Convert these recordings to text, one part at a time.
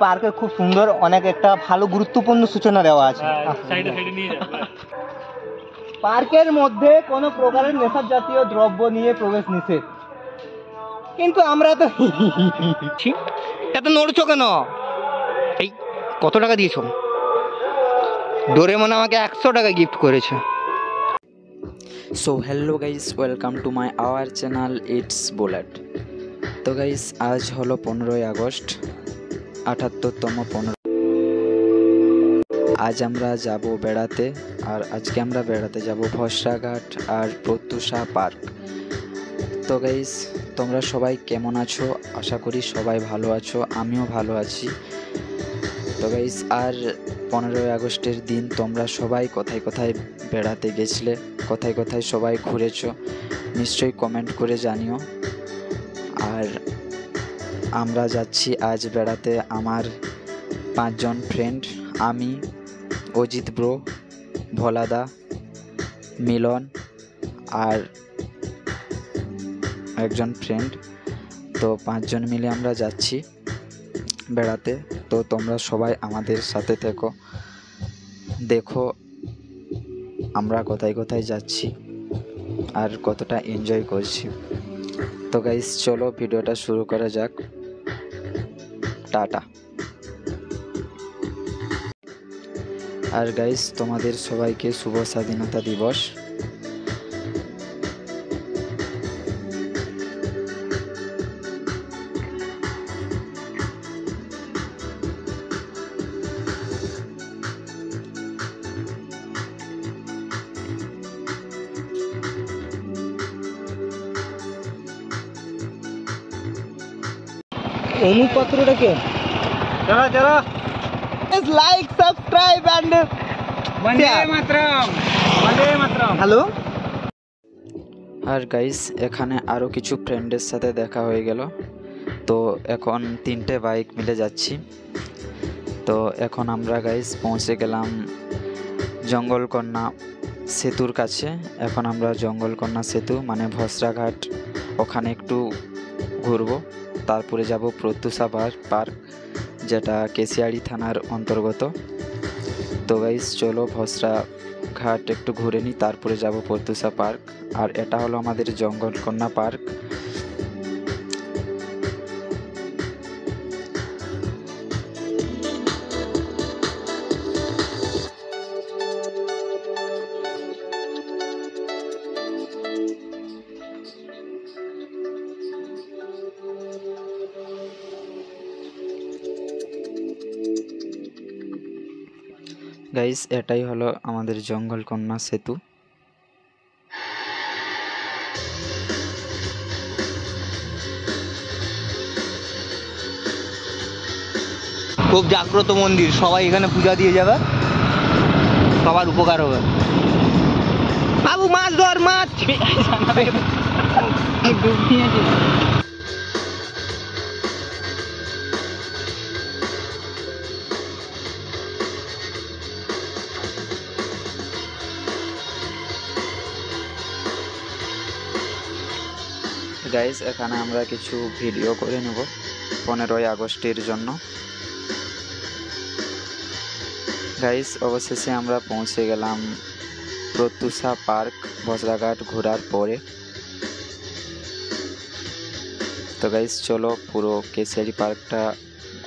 পার্কে খুব সুন্দর অনেক একটা ভালো গুরুত্বপূর্ণ সূচনা দেওয়া আছে। পার্কের মধ্যে কোনো প্রকারের নেশা জাতীয় দ্রব্য নিয়ে প্রবেশ নিষেধ, কিন্তু আমরা তো এত নড়ছো কেন? এই কত টাকা দিয়েছো? ডোরেমন আমাকে 100 টাকা গিফট করেছে। So hello guys, welcome to my our channel it's bullet. তো গাইস, আজ হলো 15ই আগস্ট, 78তম 15। আজ আমরা যাব বেড়াতে, আর আজকে আমরা বেড়াতে যাব ভসরাঘাট আর প্রত্যুষা পার্ক। তো গাইস, তোমরা সবাই কেমন আছো? আশা করি সবাই ভালো আছো, আমিও ভালো আছি। তো গাইস, আর 15ই আগস্টের দিন তোমরা সবাই কোথায় কোথায় বেড়াতে গেছিলে, কোথায় কোথায় সবাই ঘুরেছো, নিশ্চয়ই কমেন্ট করে জানিও। আর আমরা যাচ্ছি আজ বেড়াতে, আমার 5 জন ফ্রেন্ড, আমি, অজিত ব্রো, ভোলাদা, মিলন আর একজন ফ্রেন্ড। তো 5 জন মিলে আমরা যাচ্ছি বেড়াতে। তো তোমরা সবাই আমাদের সাথে থেকো, দেখো আমরা কোথায় কোথায় যাচ্ছি আর কতটা এনজয় করছি। তো গাইস, চলো ভিডিওটা শুরু করা যাক। টাটা। আর গাইস, তোমাদের সবাইকে শুভ স্বাধীনতা দিবস। অনুপত্রটা কে? চলো চলো, like subscribe and Vande Mataram, Vande Mataram. Hello. আর গাইস, এখানে আরও কিছু ফ্রেন্ডের সাথে দেখা হয়ে গেল। তো এখন 3টে বাইক মিলে যাচ্ছি। তো এখন আমরা গাইস পৌঁছে গেলাম জঙ্গলকন্যা সেতুর কাছে। এখন আমরা জঙ্গলকন্যা সেতু মানে ভসরাঘাট, ওখানে একটু ঘুরবো, তারপরে যাব প্রত্যুষা পার্ক, যেটা কেশিয়াড়ি থানার অন্তর্গত। তো গাইস, চলো ভসরাঘাট একটু ঘুরে নিই, তারপরে যাব প্রত্যুষা পার্ক। আর এটা হলো আমাদের জঙ্গলকন্যা পার্ক। গাইস, এটাই হলো আমাদের জঙ্গলকন্যা সেতু। খুব জাগ্রত মন্দির, সবাই এখানে পূজা দিয়ে যাবে, সবার উপকার হবে। বাবু মাছ ধর, মাছ। গাইস, এখানে আমরা কিছু ভিডিও করে নেব 15ই আগস্টের জন্য। গাইস, অবশেষে আমরা পৌঁছে গেলাম প্রত্যুষা পার্ক ভসরাঘাট ঘোরার পরে। তো গাইস, চলো পুরো কেশিয়াড়ি পার্কটা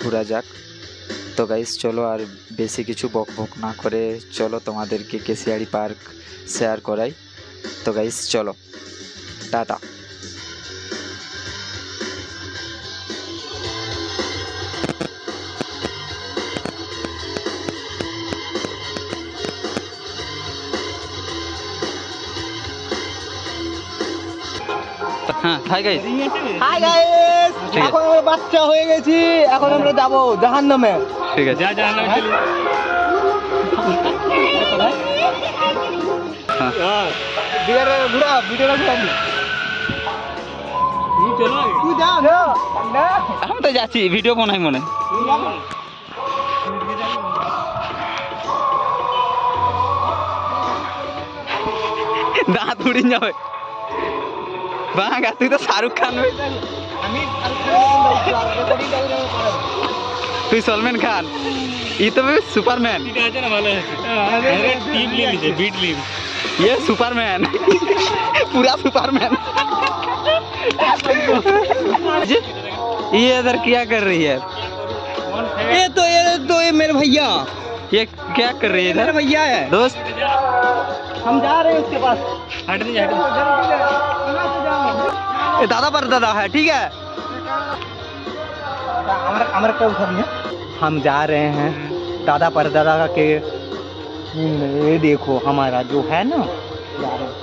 ঘোরা যাক। তো গাইস, চলো আর বেশি কিছু বকবক না করে চলো তোমাদেরকে কেশিয়াড়ি পার্ক শেয়ার করাই। তো গাইস, চলো, tata. Hi guys, hi guys, এখন আমরা বাচ্চা হয়ে গেছি, এখন আমরা যাবো জাহান্নামে। ঠিক আছে, যা জাহান্নামে চলি। হ্যাঁ, ভিডিওটা ঘুরা, ভিডিওটা ঘুরা। তুই যা না, আমি তো যাচ্ছি, ভিডিও বানাই মনে। দাঁত উড়ে যাবে। বাঙা, তুই তো শাহরুখ খান। আমি তুই সলমান খান, ये तो सुपरमैन, ये सुपरमैन, पूरा सुपरमैन। ये इधर क्या कर रही है? ये तो ये मेरे भैया, ये क्या कर रही है इधर? मेरे भैया है दोस्त, हम जा रहे हैं उसके पास। ये दादा पर दादा है, ठीक है। हमारा क्या उठा दिया? हम जा रहे हैं दादा पर दादा का के। ये देखो हमारा जो है ना, जा रहे हैं।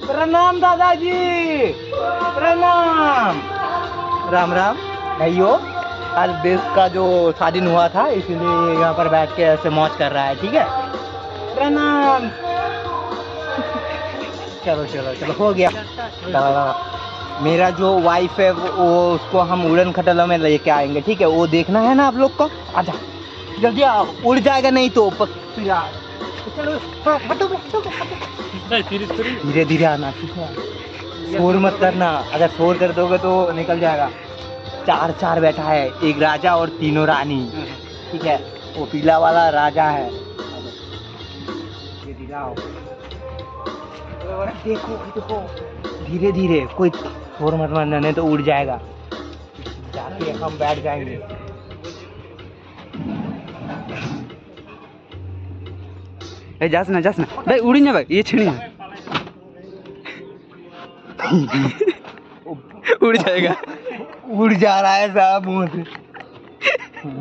प्रणाम दादाजी, प्रणाम। राम राम भाइयों, आज देश का जो स्वाधीन हुआ था इसीलिए यहाँ पर बैठ के ऐसे मौज कर रहा है, ठीक है। प्रणाम। चलो चलो चलो, हो गया। मेरा जो वाइफ है वो उसको हम उड़न खटोला में लेके आएंगे, ठीक है। वो देखना है ना आप लोग को। आजा जल्दी आओ, उड़ जाएगा नहीं तो चलो धीरे धीरे आना, ठीक है। शोर मत करना, अगर शोर कर दोगे तो निकल जाएगा। चार चार बैठा है, एक राजा और तीनों रानी, ठीक है। वो पीला वाला राजा है। धीरे आओ, देखो देखो धीरे धीरे, कोई शोर मत मारना नहीं तो उड़ जाएगा। जाके हम बैठ जाएंगे। जास ना भाई, उड़ी ना भाई, ये छिड़ी ना। उड़ जाएगा, उड़ जा रहा है साहब मुंह से,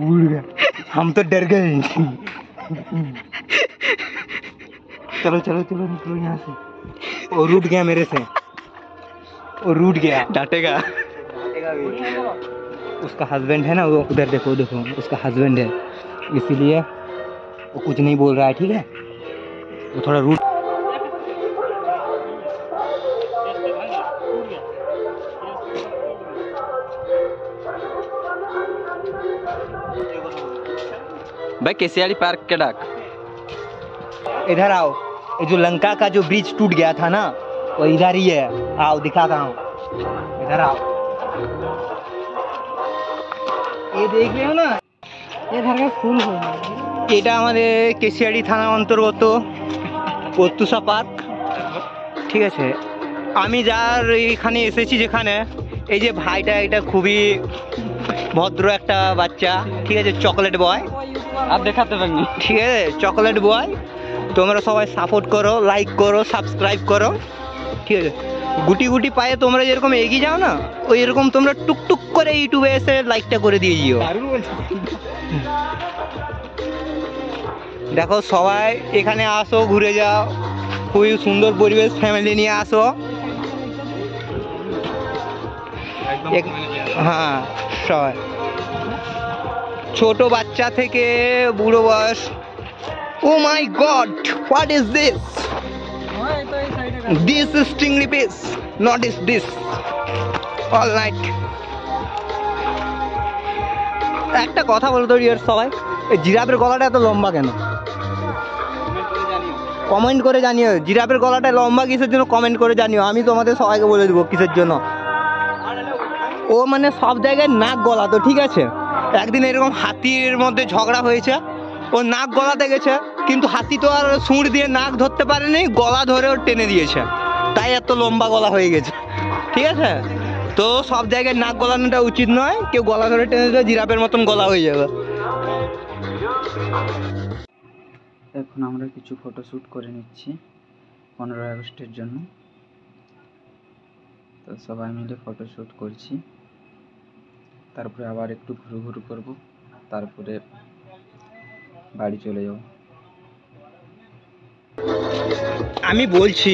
उड़ गया। हम तो डर गए। चलो चलो चलो निकलो यहाँ से। वो रूठ गया मेरे से, वो रूठ गया। डांटेगा भी। उसका हस्बैंड है ना, वो उधर देखो देखो, उसका हस्बैंड है, इसीलिए वो कुछ नहीं बोल रहा है, ठीक है। वो थोड़ा रूठ। भाई केसियाड़ी पार्क के डाक, इधर आओ। ये जो लंका का जो ब्रिज टूट गया था ना, वो इधर ही है। आओ दिखाता हूँ, इधर आओ। ये देख रहे हो ना, ये घर का फूल है। এটা আমাদের কেশিয়াড়ি থানা অন্তর্গত প্রত্যুষা পার্ক, ঠিক আছে। আমি যার এখানে এসেছি, যেখানে এই যে ভাইটা, এটা খুবই ভদ্র একটা বাচ্চা, ঠিক আছে। চকলেট বয়, আর দেখাতে পারিনি, ঠিক আছে। চকলেট বয়, তোমরা সবাই সাপোর্ট করো, লাইক করো, সাবস্ক্রাইব করো, ঠিক আছে। গুটি গুটি পায়ে তোমরা যেরকম এগিয়ে যাও না, ওই এরকম তোমরা টুকটুক করে ইউটিউবে এসে লাইকটা করে দিয়ে দিও। দেখো সবাই এখানে আসো, ঘুরে যাও, খুবই সুন্দর পরিবেশ, ফ্যামিলি নিয়ে আসো। হ্যাঁ সবাই, ছোট বাচ্চা থেকে বুড়ো বয়স। Oh my God, what is this? This is chingri piece, not is this. All night. একটা কথা বলো তো ডিয়ার সবাই, এই জিরাফের গলাটা এত লম্বা কেন? কমেন্ট করে জানিও, জিরাফের গলাটা লম্বা কিসের জন্য কমেন্ট করে জানিও। আমি তোমাদের সবাইকে বলে দেবো কিসের জন্য। ও মানে সব জায়গায় নাক গলা তো, ঠিক আছে। একদিন এরকম হাতির মধ্যে ঝগড়া হয়েছে, ও নাক গলাতে গেছে, কিন্তু হাতি তো আর সুঁড় দিয়ে নাক ধরতে পারেনি, গলা ধরে ওর টেনে দিয়েছে, তাই এত লম্বা গলা হয়ে গেছে, ঠিক আছে। তো সব জায়গায় নাক গলানোটা উচিত নয়, কেউ গলা ধরে টেনে দিলে জিরাফের মতন গলা হয়ে যাবে। এখন আমরা কিছু ফটোশ্যুট করে নিচ্ছি 15 আগস্টের জন্য। তো সবাই মিলে ফটোশ্যুট করছি, তারপরে আবার একটু ঘুরু করব, তারপরে বাড়ি চলে যাব। আমি বলছি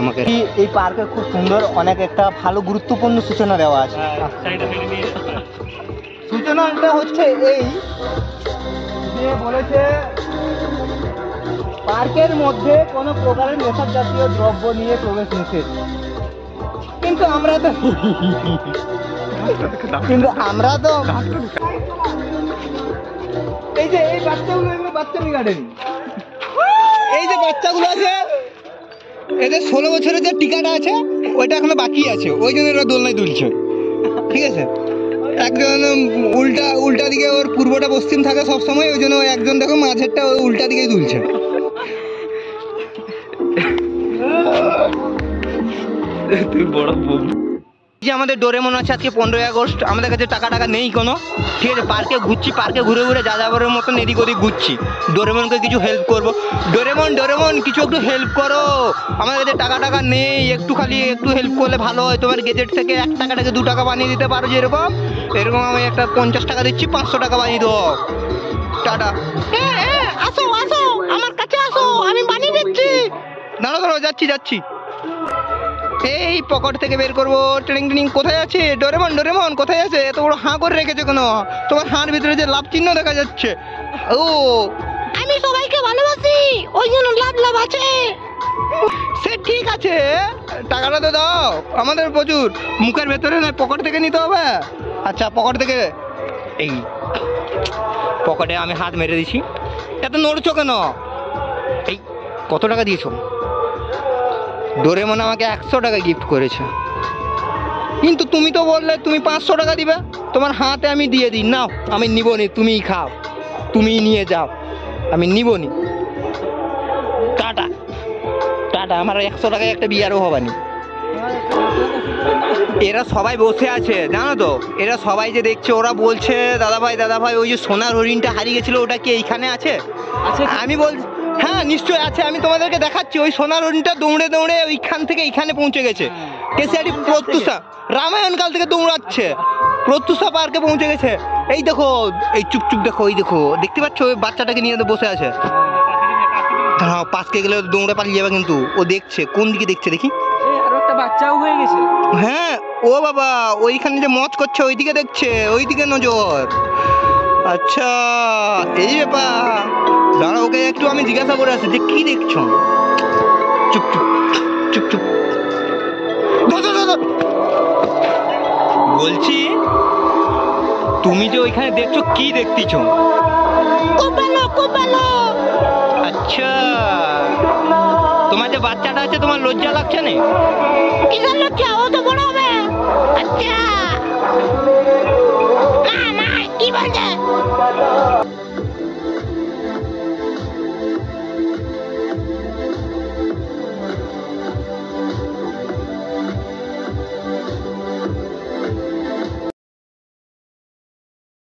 আমাকে এই পার্কে খুব সুন্দর, অনেক একটা ভালো গুরুত্বপূর্ণ সূচনা দেওয়া আছে। সূচনাটা হচ্ছে এই যে বলেছে পার্কের মধ্যে কোনো প্রকারের নেশা জাতীয় দ্রব্য নিয়ে প্রবেশ নিষেধ। কিন্তু আমরা তো এই যে এই বাচ্চাগুলো, এগুলো বাচ্চামি গার্ডেন, এই যে বাচ্চাগুলো আছে, এদের 16 বছরের যে টিকাটা আছে ওইটা এখনো বাকি আছে, ওই জন্য এরা দোলনায় দুলছে। ঠিক আছে, একজন উল্টা উল্টা দিকে, ওর পূর্বটা পশ্চিম থাকে সবসময়, ওই জন্য একজন দেখো মাঝেরটা ওই উল্টা দিকেই তুলছে। তুই বড় যে আমাদের ডোরেমন আছে, আজকে 15ই আগস্ট, আমাদের কাছে টাকা নেই কোনো, ঠিক আছে, পার্কে ঘুরছি, পার্কে ঘুরে ঘুরে যাযাবরের মতন এদিক ওদিক ঘুরছি, ডোরেমনকে কিছু হেল্প করব। ডোরেমন কিছু একটু হেল্প করো, আমাদের কাছে টাকা নেই, একটু হেল্প করলে ভালো হয়। তোমার গেজেট থেকে 1 টাকাটাকে 2 টাকা বানিয়ে দিতে পারো, যেরকম এরকম আমি একটা 50 টাকা দিচ্ছি, 500 টাকা বানিয়ে দেবো। টাটা। আসো আমার কাছে আসো, আমি বানিয়ে দিচ্ছি। দাঁড়াও যাচ্ছি। এই পকেট থেকে বের করবো। ট্রেনিং কোথায় আছে? ডোরেমন কোথায় আছে? এত বড় হাঁ করে রেখেছো কেন? তোমার হাঁর ভিতরে যে লাভ চিহ্ন দেখা যাচ্ছে। ও, আমি সবাইকে ভালোবাসি, ওই জন্য লাভ আছে। সে ঠিক আছে, টাকাটা তো দাও, আমাদের প্রচুর, মুখের ভেতরে নয়, পকেট থেকে নিতে হবে। আচ্ছা, পকেট থেকে, এই পকেটে আমি হাত মেরে দিছি। এত নড়ছো কেন? এই কত টাকা দিয়েছো? ডোরেমন আমাকে 100 টাকা গিফট করেছে, কিন্তু তুমি তো বললে তুমি 500 টাকা দিবে। তোমার হাতে আমি দিয়ে দিই, নাও, আমি নিবনি, তুমিই খাও, তুমিই নিয়ে যাও, আমি নিবনি। টাটা। আমার 100 টাকায় একটা বিয়ারও হবানি। এরা সবাই বসে আছে জানো তো, এরা সবাই যে দেখছে, ওরা বলছে দাদা ভাই ওই যে সোনার হরিণটা হারিয়ে গেছিল, ওটা কি এইখানে আছে? আমি বল, হ্যাঁ নিশ্চয়ই আছে, আমি তোমাদেরকে দেখাচ্ছি। ওই সোনার হরিণটা দৌড়ে ওইখান থেকে এইখানে পৌঁছে গেছে, কেশিয়ারি প্রত্যুষা, রামায়ণ কাল থেকে দৌড়াচ্ছে, প্রত্যুষা পার্কে পৌঁছে গেছে। এই দেখো, এই চুপ দেখো, ওই দেখো, দেখতে পাচ্ছ ওই বাচ্চাটাকে নিয়ে বসে আছে। হ্যাঁ, পাশকে গেলে দৌড়ে পালিয়ে যাবে, কিন্তু ও দেখছে, কোন দিকে দেখছে দেখি, আরো একটা বাচ্চাও হয়ে গেছে। হ্যাঁ, ও বাবা, ওইখানে যে মজ করছে ওইদিকে দেখছে, ওইদিকে নজর। আচ্ছা, এই ব্যাপার, দাঁড়া, ওকে একটু আমি জিজ্ঞাসা করে আসি যে কি দেখছো। চুপ বলছি, তুমি যে ওইখানে দেখছো, কি দেখতেছ? খুব ভালো। আচ্ছা, তোমার যে বাচ্চাটা আছে, তোমার লজ্জা লাগছে না? কিসের লজ্জা? ও তো বড় হবে। আচ্ছা, না কি বলছে?